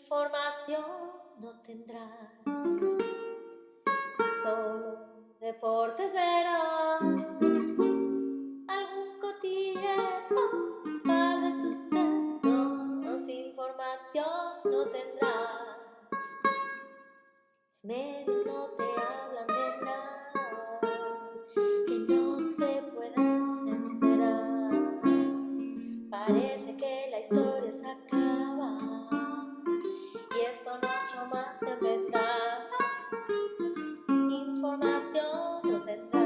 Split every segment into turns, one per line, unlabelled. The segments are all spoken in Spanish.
información no tendrás, solo deportes verás, algún cotilleo, un par de sustratos, información no tendrás. Los medios no te hablan de nada que no te puedas enterar. Parece que la historia se acaba y es con 8 más que empezar. Información no tendrás.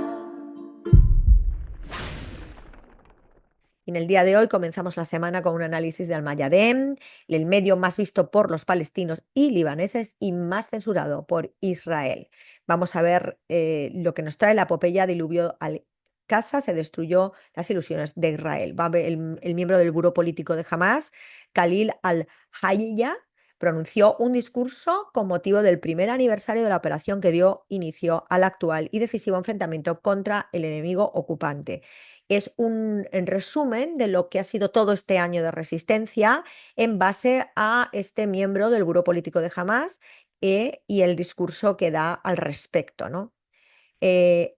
En el día de hoy comenzamos la semana con un análisis de Al-Mayadem, el medio más visto por los palestinos y libaneses y más censurado por Israel. Vamos a ver lo que nos trae la epopeya diluvio al-Aqsa, se destruyó las ilusiones de Israel. El miembro del buró político de Hamas, Khalil al-Hayya, pronunció un discurso con motivo del primer aniversario de la operación que dio inicio al actual y decisivo enfrentamiento contra el enemigo ocupante. Es un resumen de lo que ha sido todo este año de resistencia en base a este miembro del Buró Político de Hamas y el discurso que da al respecto, ¿no? Eh,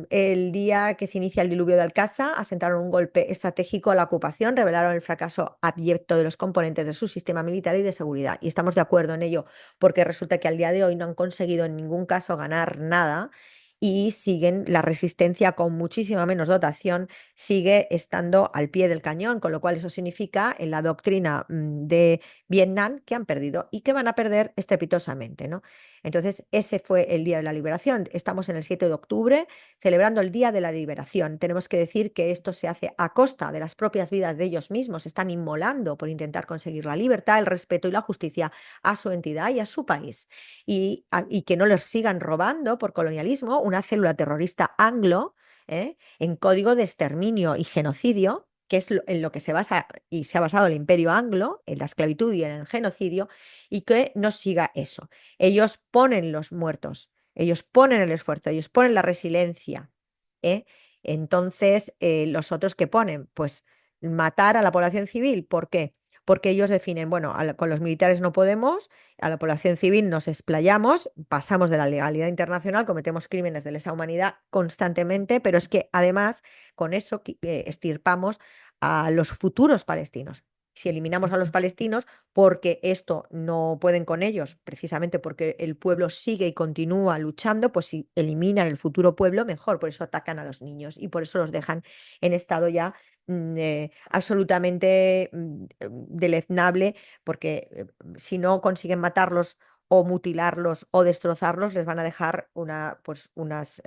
el día que se inicia el diluvio de Al-Aqsa, asentaron un golpe estratégico a la ocupación, revelaron el fracaso abyecto de los componentes de su sistema militar y de seguridad. Y estamos de acuerdo en ello, porque resulta que al día de hoy no han conseguido en ningún caso ganar nada y siguen la resistencia con muchísima menos dotación, sigue estando al pie del cañón, con lo cual eso significa en la doctrina de Vietnam que han perdido y que van a perder estrepitosamente, ¿no? Entonces, ese fue el Día de la Liberación. Estamos en el 7 de octubre, celebrando el Día de la Liberación. Tenemos que decir que esto se hace a costa de las propias vidas de ellos mismos. Se están inmolando por intentar conseguir la libertad, el respeto y la justicia a su entidad y a su país. Y que no les sigan robando por colonialismo una célula terrorista anglo, en código de exterminio y genocidio, que es en lo que se basa y se ha basado el imperio anglo, en la esclavitud y en el genocidio, y que no siga eso. Ellos ponen los muertos, ellos ponen el esfuerzo, ellos ponen la resiliencia. ¿Eh? Entonces, ¿los otros qué ponen? Pues matar a la población civil. ¿Por qué? Porque ellos definen, bueno, con los militares no podemos, a la población civil nos explayamos, pasamos de la legalidad internacional, cometemos crímenes de lesa humanidad constantemente, pero es que además con eso extirpamos a los futuros palestinos. Si eliminamos a los palestinos, porque esto no pueden con ellos, precisamente porque el pueblo sigue y continúa luchando, pues si eliminan el futuro pueblo, mejor. Por eso atacan a los niños y por eso los dejan en estado ya absolutamente deleznable, porque si no consiguen matarlos o mutilarlos o destrozarlos, les van a dejar pues unas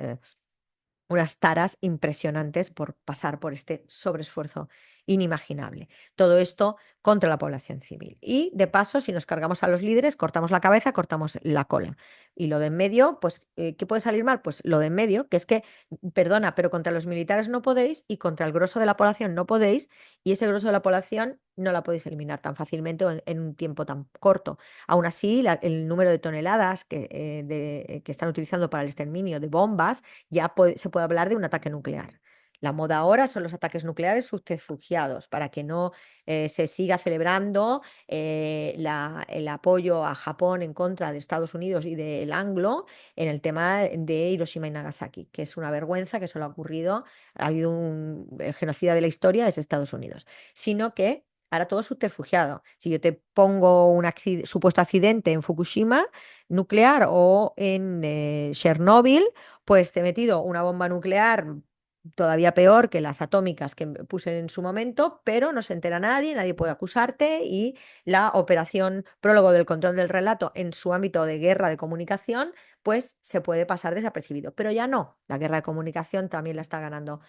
taras impresionantes por pasar por este sobreesfuerzo inimaginable. Todo esto contra la población civil. Y de paso, si nos cargamos a los líderes, cortamos la cabeza, cortamos la cola. Y lo de en medio, pues, ¿qué puede salir mal? Pues lo de en medio, que es que, perdona, pero contra los militares no podéis y contra el grosso de la población no podéis, y ese grosso de la población no la podéis eliminar tan fácilmente o en un tiempo tan corto. Aún así, el número de toneladas que están utilizando para el exterminio de bombas ya se puede hablar de un ataque nuclear. La moda ahora son los ataques nucleares subterfugiados para que no se siga celebrando el apoyo a Japón en contra de Estados Unidos y del anglo en el tema de Hiroshima y Nagasaki, que es una vergüenza que solo ha ocurrido, ha habido el genocida de la historia es Estados Unidos, sino que ahora todo es subterfugiado. Si yo te pongo un supuesto accidente en Fukushima nuclear o en Chernóbil, pues te he metido una bomba nuclear todavía peor que las atómicas que puse en su momento, pero no se entera nadie, nadie puede acusarte y la operación prólogo del control del relato en su ámbito de guerra de comunicación, pues se puede pasar desapercibido. Pero ya no, la guerra de comunicación también la está ganando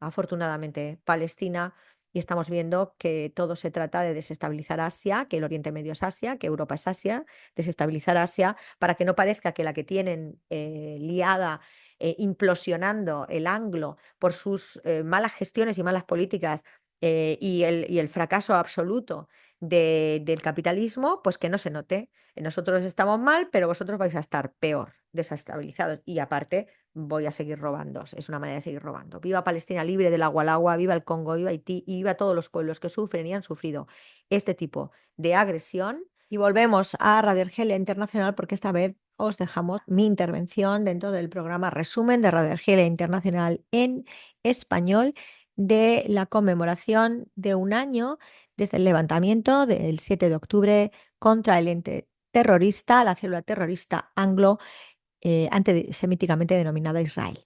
afortunadamente Palestina. Y estamos viendo que todo se trata de desestabilizar Asia, que el Oriente Medio es Asia, que Europa es Asia, desestabilizar Asia para que no parezca que la que tienen liada, implosionando el anglo por sus malas gestiones y malas políticas y el fracaso absoluto del capitalismo, pues que no se note. Nosotros estamos mal, pero vosotros vais a estar peor, desestabilizados. Y aparte, voy a seguir robando. Es una manera de seguir robando. Viva Palestina libre del agua al agua, viva el Congo, viva Haití y viva todos los pueblos que sufren y han sufrido este tipo de agresión Y volvemos a Radio Argelia Internacional porque esta vez os dejamos mi intervención dentro del programa Resumen de Radio Argelia Internacional en español de la conmemoración de un año desde el levantamiento del 7 de octubre contra el ente terrorista, la célula terrorista anglo, antisemíticamente denominada Israel.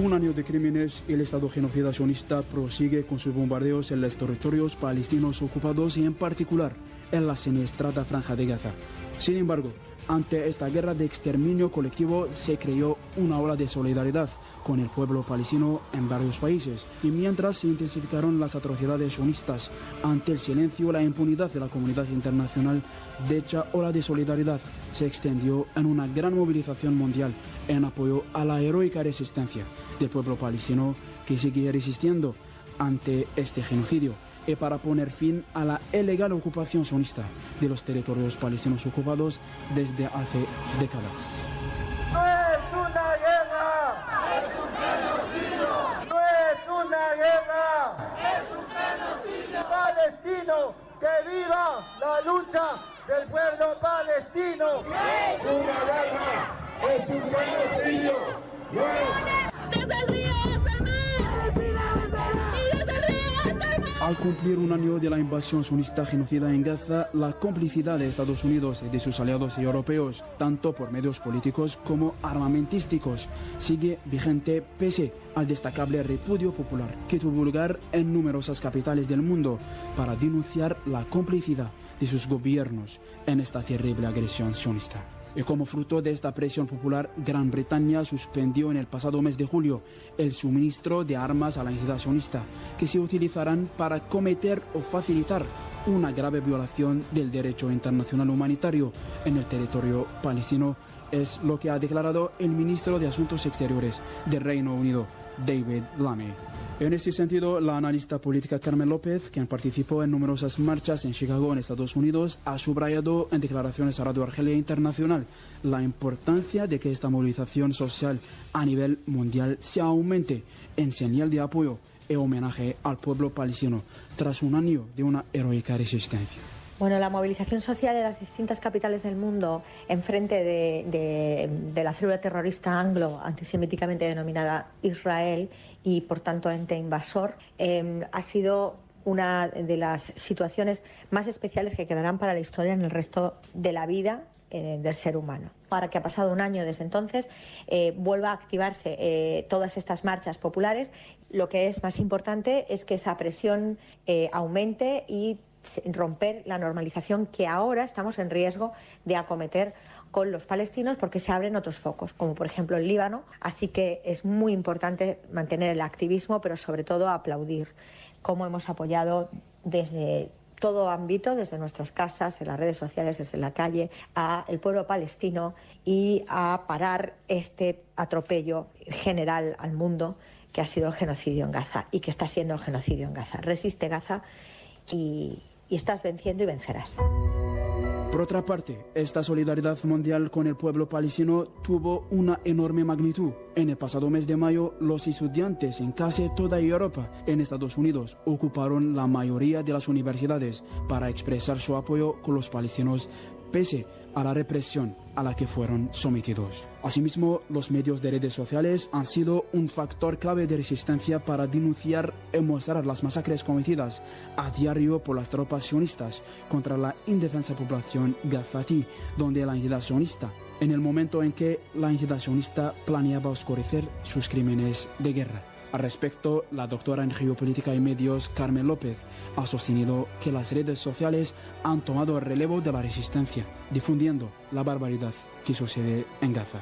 Un año de crímenes, el Estado genocida sionista prosigue con sus bombardeos en los territorios palestinos ocupados y en particular en la siniestrada Franja de Gaza. Sin embargo, ante esta guerra de exterminio colectivo se creó una ola de solidaridad con el pueblo palestino en varios países, y mientras se intensificaron las atrocidades sionistas ante el silencio y la impunidad de la comunidad internacional, dicha ola de solidaridad se extendió en una gran movilización mundial en apoyo a la heroica resistencia del pueblo palestino que sigue resistiendo ante este genocidio y para poner fin a la ilegal ocupación sionista de los territorios palestinos ocupados desde hace décadas.
¡No es una guerra! ¡Es un genocidio! ¡No es una guerra! ¡Es un genocidio! ¡Palestino! ¡Que viva la lucha del pueblo palestino! ¡No es una guerra! ¡Es un genocidio! ¡No es!
¡Desde el río hasta el mar! ¡Y desde el río hasta el mar!
Al cumplir un año de la invasión sionista genocida en Gaza, la complicidad de Estados Unidos y de sus aliados europeos, tanto por medios políticos como armamentísticos, sigue vigente pese al destacable repudio popular que tuvo lugar en numerosas capitales del mundo para denunciar la complicidad de sus gobiernos en esta terrible agresión sionista. Y como fruto de esta presión popular, Gran Bretaña suspendió en el pasado mes de julio el suministro de armas a la entidad sionista, que se utilizarán para cometer o facilitar una grave violación del derecho internacional humanitario en el territorio palestino, es lo que ha declarado el ministro de Asuntos Exteriores del Reino Unido, David Lammy. En este sentido, la analista política Carmen López, quien participó en numerosas marchas en Chicago, en Estados Unidos, ha subrayado en declaraciones a Radio Argelia Internacional la importancia de que esta movilización social a nivel mundial se aumente en señal de apoyo y homenaje al pueblo palestino tras un año de una heroica resistencia.
Bueno, la movilización social en las distintas capitales del mundo en frente de la célula terrorista anglo, antisemíticamente denominada Israel, y por tanto ente invasor, ha sido una de las situaciones más especiales que quedarán para la historia en el resto de la vida del ser humano. Ahora que ha pasado un año desde entonces, vuelva a activarse todas estas marchas populares. Lo que es más importante es que esa presión aumente y romper la normalización que ahora estamos en riesgo de acometer con los palestinos, porque se abren otros focos, como por ejemplo el Líbano. Así que es muy importante mantener el activismo, pero sobre todo aplaudir cómo hemos apoyado desde todo ámbito, desde nuestras casas, en las redes sociales, desde la calle, al pueblo palestino y a parar este atropello general al mundo que ha sido el genocidio en Gaza y que está siendo el genocidio en Gaza. Resiste Gaza y estás venciendo y vencerás.
Por otra parte, esta solidaridad mundial con el pueblo palestino tuvo una enorme magnitud. En el pasado mes de mayo, los estudiantes en casi toda Europa, en Estados Unidos, ocuparon la mayoría de las universidades para expresar su apoyo con los palestinos pese a la represión a la que fueron sometidos. Asimismo, los medios de redes sociales han sido un factor clave de resistencia para denunciar y mostrar las masacres cometidas a diario por las tropas sionistas contra la indefensa población gazatí, donde la entidad sionista, en el momento en que la entidad sionista planeaba oscurecer sus crímenes de guerra. Al respecto, la doctora en geopolítica y medios Carmen López ha sostenido que las redes sociales han tomado el relevo de la resistencia, difundiendo la barbaridad que sucede en Gaza.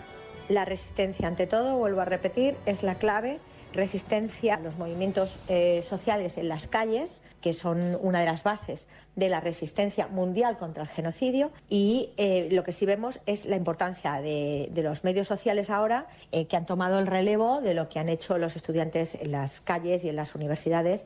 La resistencia, ante todo, vuelvo a repetir, es la clave. Resistencia a los movimientos sociales en las calles, que son una de las bases de la resistencia mundial contra el genocidio y lo que sí vemos es la importancia de los medios sociales ahora que han tomado el relevo de lo que han hecho los estudiantes en las calles y en las universidades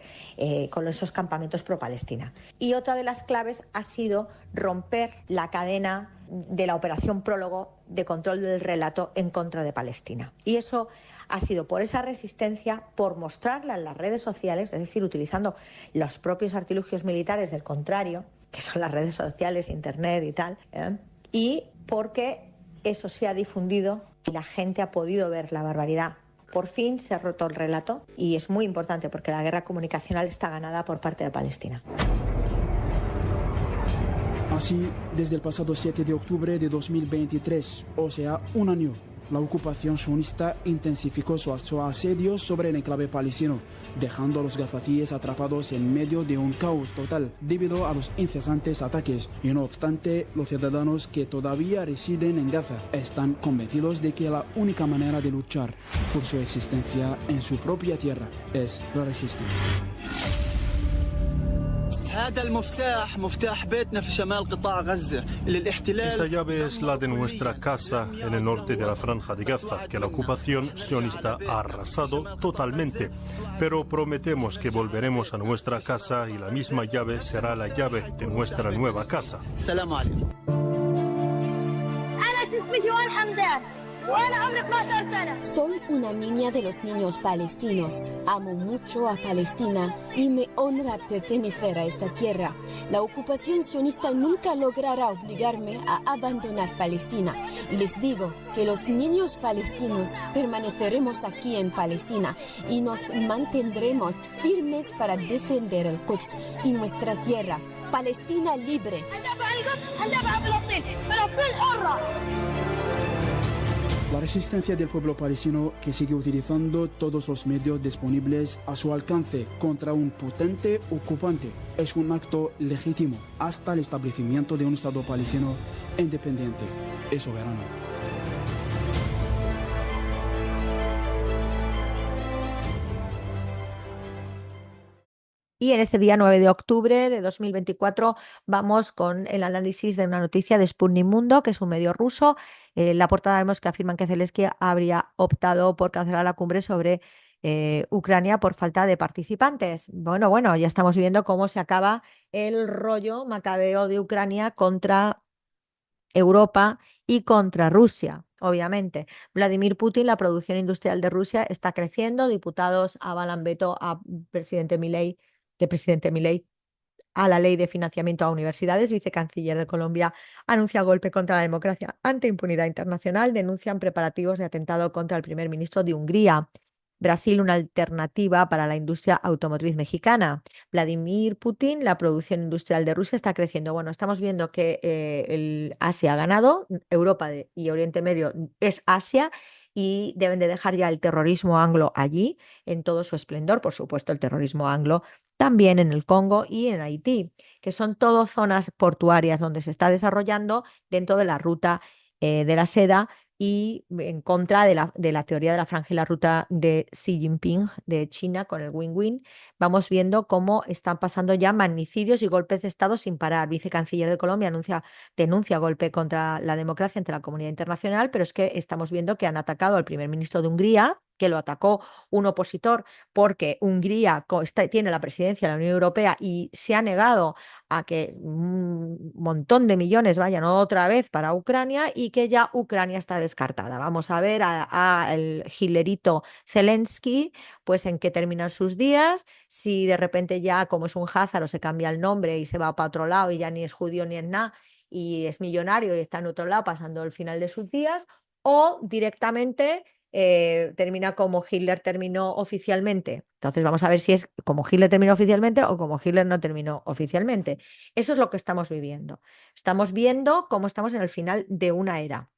con esos campamentos pro-Palestina. Y otra de las claves ha sido romper la cadena de la operación Prólogo de control del relato en contra de Palestina. Y eso ha sido por esa resistencia, por mostrarla en las redes sociales, es decir, utilizando los propios artilugios militares del contrario, que son las redes sociales, internet y tal, y porque eso se ha difundido y la gente ha podido ver la barbaridad. Por fin se ha roto el relato y es muy importante porque la guerra comunicacional está ganada por parte de Palestina.
Así, desde el pasado 7 de octubre de 2023, o sea, un año, la ocupación sionista intensificó su asedio sobre el enclave palestino, dejando a los gazatíes atrapados en medio de un caos total debido a los incesantes ataques. Y no obstante, los ciudadanos que todavía residen en Gaza están convencidos de que la única manera de luchar por su existencia en su propia tierra es la resistencia.
Esta llave es la de nuestra casa en el norte de la Franja de Gaza, que la ocupación sionista ha arrasado totalmente. Pero prometemos que volveremos a nuestra casa y la misma llave será la llave de nuestra nueva casa.
Soy una niña de los niños palestinos. Amo mucho a Palestina y me honra pertenecer a esta tierra. La ocupación sionista nunca logrará obligarme a abandonar Palestina. Les digo que los niños palestinos permaneceremos aquí en Palestina y nos mantendremos firmes para defender el Quds y nuestra tierra. Palestina libre.
La resistencia del pueblo palestino, que sigue utilizando todos los medios disponibles a su alcance contra un potente ocupante, es un acto legítimo hasta el establecimiento de un Estado palestino independiente y soberano.
Y en este día 9 de octubre de 2024 vamos con el análisis de una noticia de Sputnik Mundo, que es un medio ruso. En la portada vemos que afirman que Zelensky habría optado por cancelar la cumbre sobre Ucrania por falta de participantes. Bueno, ya estamos viendo cómo se acaba el rollo macabeo de Ucrania contra Europa y contra Rusia. Obviamente, Vladimir Putin, la producción industrial de Rusia está creciendo. Diputados avalan veto a presidente Milei a la ley de financiamiento a universidades. Vicecanciller de Colombia anuncia golpe contra la democracia ante impunidad internacional. Denuncian preparativos de atentado contra el primer ministro de Hungría. Brasil, una alternativa para la industria automotriz mexicana. Vladimir Putin, la producción industrial de Rusia está creciendo. Bueno, estamos viendo que el Asia ha ganado, Europa y Oriente Medio es Asia y deben de dejar ya el terrorismo anglo allí en todo su esplendor. Por supuesto, el terrorismo anglo también en el Congo y en Haití, que son todas zonas portuarias donde se está desarrollando dentro de la ruta de la seda y en contra de la teoría de la franja y la ruta de Xi Jinping de China con el win-win. Vamos viendo cómo están pasando ya magnicidios y golpes de Estado sin parar. Vicecanciller de Colombia denuncia golpe contra la democracia ante la comunidad internacional, pero es que estamos viendo que han atacado al primer ministro de Hungría, que lo atacó un opositor porque Hungría tiene la presidencia de la Unión Europea y se ha negado a que un montón de millones vayan otra vez para Ucrania y que ya Ucrania está descartada. Vamos a ver al hitlerito Zelensky, pues en qué terminan sus días, si de repente ya como es un házaro se cambia el nombre y se va para otro lado y ya ni es judío ni es nada y es millonario y está en otro lado pasando el final de sus días, o directamente termina como Hitler terminó oficialmente. Entonces vamos a ver si es como Hitler terminó oficialmente o como Hitler no terminó oficialmente. Eso es lo que estamos viviendo. Estamos viendo cómo estamos en el final de una era.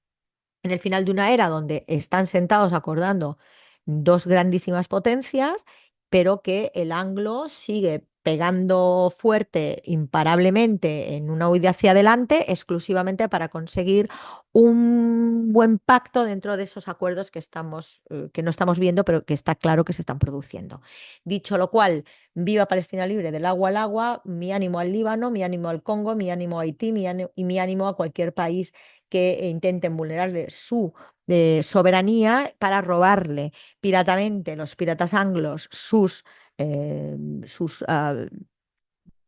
En el final de una era donde están sentados acordando dos grandísimas potencias, pero que el anglo sigue pegando fuerte, imparablemente, en una huida hacia adelante, exclusivamente para conseguir un buen pacto dentro de esos acuerdos que no estamos viendo, pero que está claro que se están produciendo. Dicho lo cual, viva Palestina libre del agua al agua, mi ánimo al Líbano, mi ánimo al Congo, mi ánimo a Haití, y mi ánimo a cualquier país que intenten vulnerarle su soberanía para robarle piratamente los piratas anglos eh, sus, ah,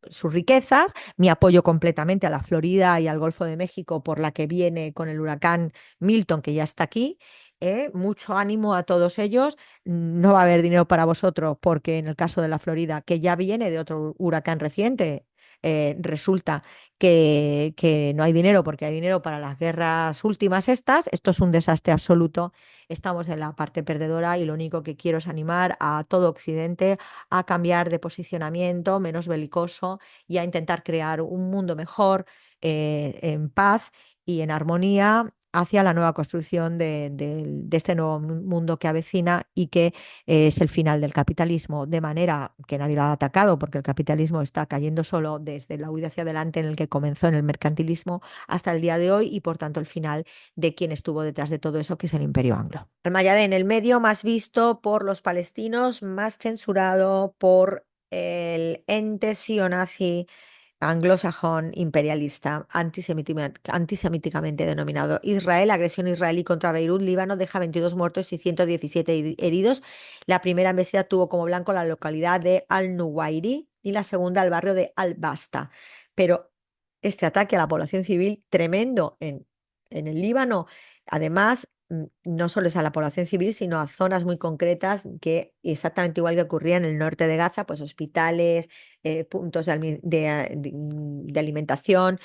sus riquezas, mi apoyo completamente a la Florida y al Golfo de México por la que viene con el huracán Milton, que ya está aquí. Mucho ánimo a todos ellos. No va a haber dinero para vosotros porque en el caso de la Florida, que ya viene de otro huracán reciente, resulta que no hay dinero porque hay dinero para las guerras últimas estas. Esto es un desastre absoluto. Estamos en la parte perdedora y lo único que quiero es animar a todo Occidente a cambiar de posicionamiento, menos belicoso, y a intentar crear un mundo mejor, en paz y en armonía hacia la nueva construcción de este nuevo mundo que avecina y que es el final del capitalismo, de manera que nadie lo ha atacado, porque el capitalismo está cayendo solo desde la huida hacia adelante en el que comenzó en el mercantilismo hasta el día de hoy y por tanto el final de quien estuvo detrás de todo eso, que es el Imperio Anglo. El Mayadén, el medio más visto por los palestinos, más censurado por el ente sionazi anglosajón imperialista, antisemíticamente denominado Israel. Agresión israelí contra Beirut, Líbano, deja 22 muertos y 117 heridos. La primera embestida tuvo como blanco la localidad de Al-Nuwairi y la segunda el barrio de Al-Basta. Pero este ataque a la población civil tremendo en el Líbano, además, no solo es a la población civil, sino a zonas muy concretas que exactamente igual que ocurría en el norte de Gaza, pues hospitales, puntos de alimentación.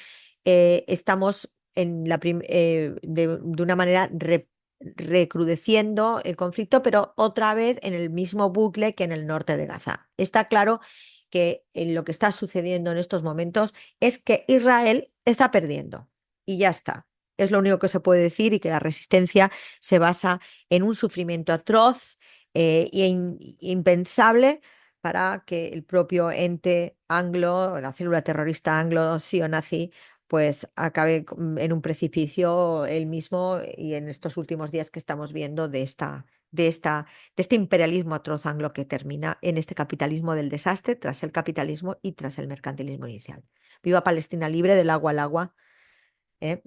Estamos de una manera recrudeciendo el conflicto, pero otra vez en el mismo bucle que en el norte de Gaza. Está claro que lo que está sucediendo en estos momentos es que Israel está perdiendo y ya está. Es lo único que se puede decir, y que la resistencia se basa en un sufrimiento atroz impensable para que el propio ente anglo, la célula terrorista anglo-sionazi, pues acabe en un precipicio él mismo, y en estos últimos días que estamos viendo de este imperialismo atroz anglo que termina en este capitalismo del desastre, tras el capitalismo y tras el mercantilismo inicial. Viva Palestina libre del agua al agua.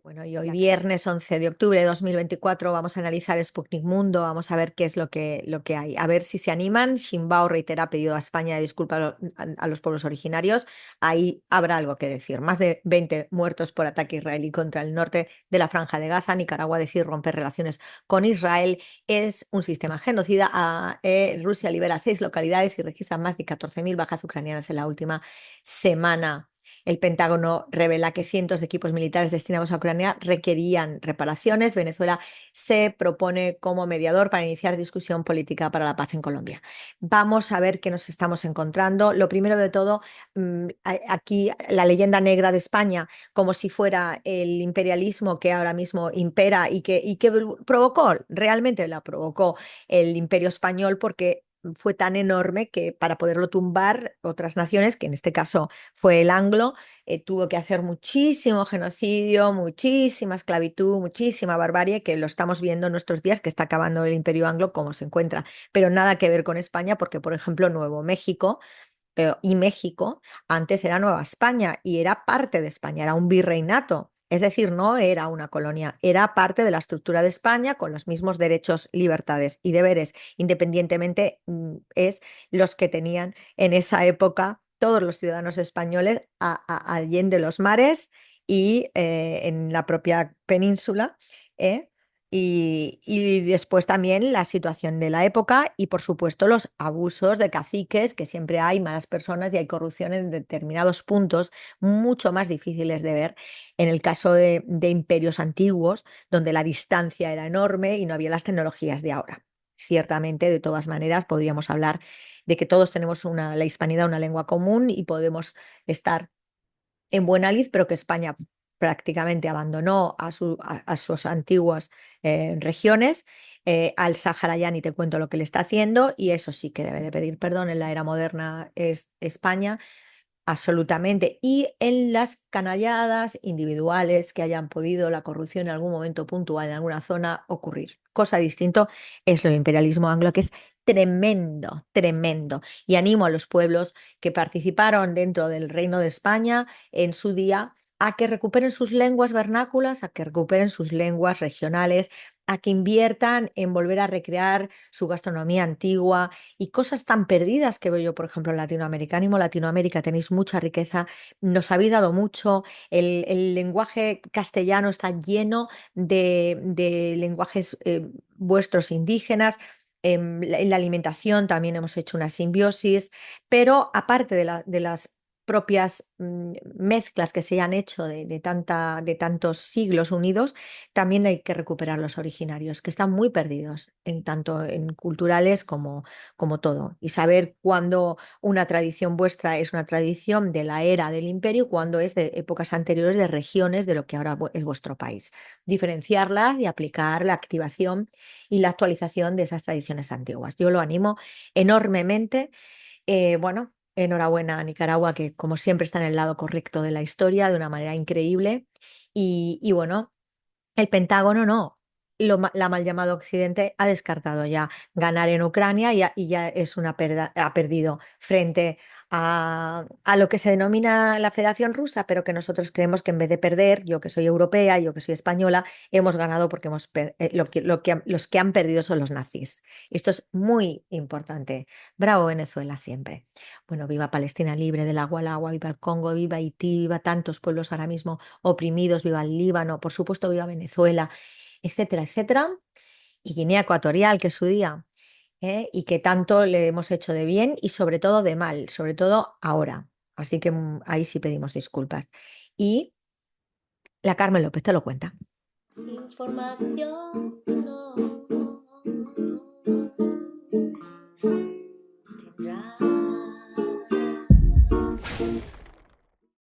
Bueno, y hoy viernes 11 de octubre de 2024 vamos a analizar Sputnik Mundo, vamos a ver qué es lo que hay, a ver si se animan. Shinbao reitera pedido a España de disculpas a los pueblos originarios, ahí habrá algo que decir. Más de 20 muertos por ataque israelí contra el norte de la Franja de Gaza. Nicaragua decide romper relaciones con Israel, es un sistema genocida. Rusia libera 6 localidades y registra más de 14.000 bajas ucranianas en la última semana. El Pentágono revela que cientos de equipos militares destinados a Ucrania requerían reparaciones. Venezuela se propone como mediador para iniciar discusión política para la paz en Colombia. Vamos a ver qué nos estamos encontrando. Lo primero de todo, aquí la leyenda negra de España, como si fuera el imperialismo que ahora mismo impera y que provocó, realmente la provocó el Imperio Español, porque fue tan enorme que para poderlo tumbar otras naciones, que en este caso fue el anglo, tuvo que hacer muchísimo genocidio, muchísima esclavitud, muchísima barbarie, que lo estamos viendo en nuestros días, que está acabando el Imperio Anglo como se encuentra. Pero nada que ver con España, porque por ejemplo Nuevo México y México antes era Nueva España y era parte de España, era un virreinato. Es decir, no era una colonia, era parte de la estructura de España con los mismos derechos, libertades y deberes, independientemente, es los que tenían en esa época todos los ciudadanos españoles allende los mares y en la propia península. ¿eh? Y después también la situación de la época y por supuesto los abusos de caciques, que siempre hay malas personas y hay corrupción en determinados puntos mucho más difíciles de ver en el caso de imperios antiguos, donde la distancia era enorme y no había las tecnologías de ahora. Ciertamente, de todas maneras, podríamos hablar de que todos tenemos la hispanidad, una lengua común, y podemos estar en buena lid, pero que España prácticamente abandonó a sus antiguas regiones, Al Sáhara ya ni te cuento lo que le está haciendo, y eso sí que debe de pedir perdón en la era moderna es España. Absolutamente. Y en las canalladas individuales que hayan podido la corrupción en algún momento puntual en alguna zona ocurrir. Cosa distinto es el imperialismo anglo, que es tremendo, tremendo. Y animo a los pueblos que participaron dentro del Reino de España en su día a que recuperen sus lenguas vernáculas, a que recuperen sus lenguas regionales, a que inviertan en volver a recrear su gastronomía antigua y cosas tan perdidas que veo yo, por ejemplo, en Latinoamérica. Ánimo, Latinoamérica, tenéis mucha riqueza, nos habéis dado mucho, el lenguaje castellano está lleno de lenguajes vuestros indígenas. En la alimentación también hemos hecho una simbiosis, pero aparte de las propias mezclas que se han hecho de tantos siglos unidos, también hay que recuperar los originarios, que están muy perdidos, en tanto en culturales como todo, y saber cuándo una tradición vuestra es una tradición de la era del imperio y cuándo es de épocas anteriores de regiones de lo que ahora es vuestro país. Diferenciarlas y aplicar la activación y la actualización de esas tradiciones antiguas. Yo lo animo enormemente. Bueno, enhorabuena a Nicaragua, que como siempre está en el lado correcto de la historia de una manera increíble. Y bueno, el Pentágono no. La mal llamado Occidente ha descartado ya ganar en Ucrania, y ya es una ha perdido frente a lo que se denomina la Federación Rusa, pero que nosotros creemos que en vez de perder, yo que soy europea, yo que soy española, hemos ganado porque los que han perdido son los nazis. Esto es muy importante. Bravo Venezuela siempre. Bueno, viva Palestina libre del agua al agua, viva el Congo, viva Haití, viva tantos pueblos ahora mismo oprimidos, viva el Líbano, por supuesto, viva Venezuela, etcétera, etcétera. Y Guinea Ecuatorial, que es su día, y que tanto le hemos hecho de bien y sobre todo de mal, sobre todo ahora. Así que ahí sí pedimos disculpas. Y la Carmen López te lo cuenta.
Información no